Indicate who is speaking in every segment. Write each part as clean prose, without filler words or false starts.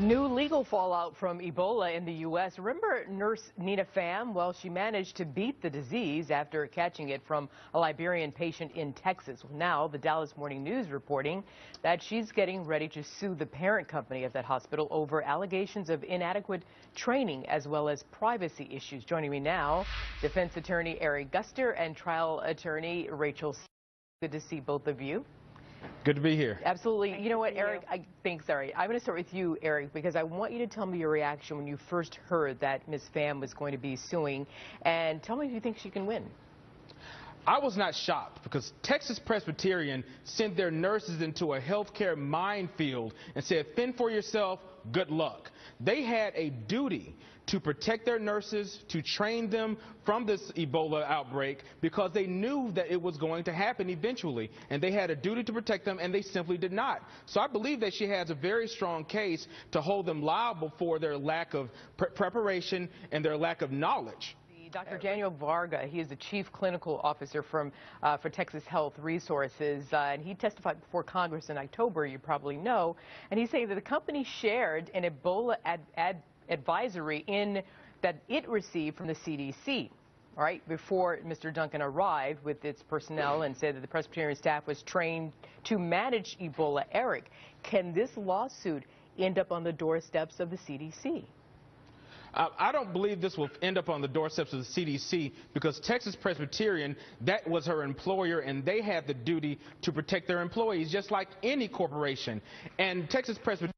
Speaker 1: New legal fallout from Ebola in the U.S. Remember nurse Nina Pham? Well, she managed to beat the disease after catching it from a Liberian patient in Texas. Now, the Dallas Morning News reporting that she's getting ready to sue the parent company of that hospital over allegations of inadequate training as well as privacy issues. Joining me now, defense attorney Eric Guster and trial attorney Rachel. Good to see both of you.
Speaker 2: Good to be here.
Speaker 1: Absolutely. You know what, Eric? I'm going to start with you, Eric, because I want you to tell me your reaction when you first heard that Ms. Pham was going to be suing, and tell me if you think she can win.
Speaker 2: I was not shocked because Texas Presbyterian sent their nurses into a healthcare minefield and said, fend for yourself, good luck. They had a duty to protect their nurses, to train them from this Ebola outbreak because they knew that it was going to happen eventually, and they had a duty to protect them, and they simply did not. So I believe that she has a very strong case to hold them liable for their lack of preparation and their lack of knowledge.
Speaker 1: Dr. Daniel Varga, he is the Chief Clinical Officer for Texas Health Resources, and he testified before Congress in October, you probably know, and he's saying that the company shared an Ebola advisory that it received from the CDC, all right, before Mr. Duncan arrived with its personnel and said that the Presbyterian staff was trained to manage Ebola. Eric, can this lawsuit end up on the doorsteps of the CDC?
Speaker 2: I don't believe this will end up on the doorsteps of the CDC because Texas Presbyterian, that was her employer, and they had the duty to protect their employees just like any corporation. And Texas Presbyterian,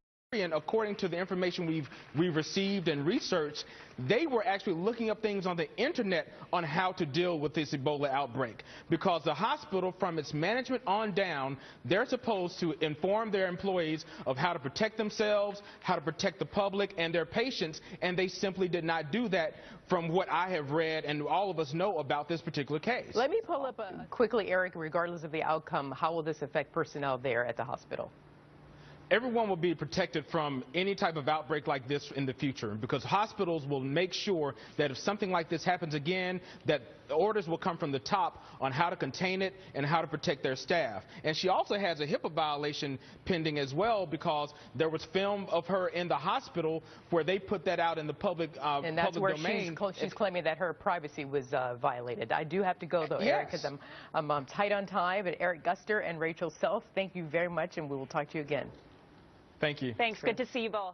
Speaker 2: according to the information we've received and researched, they were actually looking up things on the internet on how to deal with this Ebola outbreak, because the hospital, from its management on down, they're supposed to inform their employees of how to protect themselves, how to protect the public and their patients, and they simply did not do that from what I have read and all of us know about this particular case.
Speaker 1: Let me pull up quickly, Eric, regardless of the outcome, how will this affect personnel there at the hospital?
Speaker 2: Everyone will be protected from any type of outbreak like this in the future, because hospitals will make sure that if something like this happens again, that orders will come from the top on how to contain it and how to protect their staff. And she also has a HIPAA violation pending as well, because there was film of her in the hospital where they put that out in the public domain.
Speaker 1: And that's where she's claiming that her privacy was violated. I do have to go, though, Eric, because I'm tight on time. But Eric Guster and Rachel Self, thank you very much, and we will talk to you again.
Speaker 2: Thank you.
Speaker 3: Thanks. Good to see you both.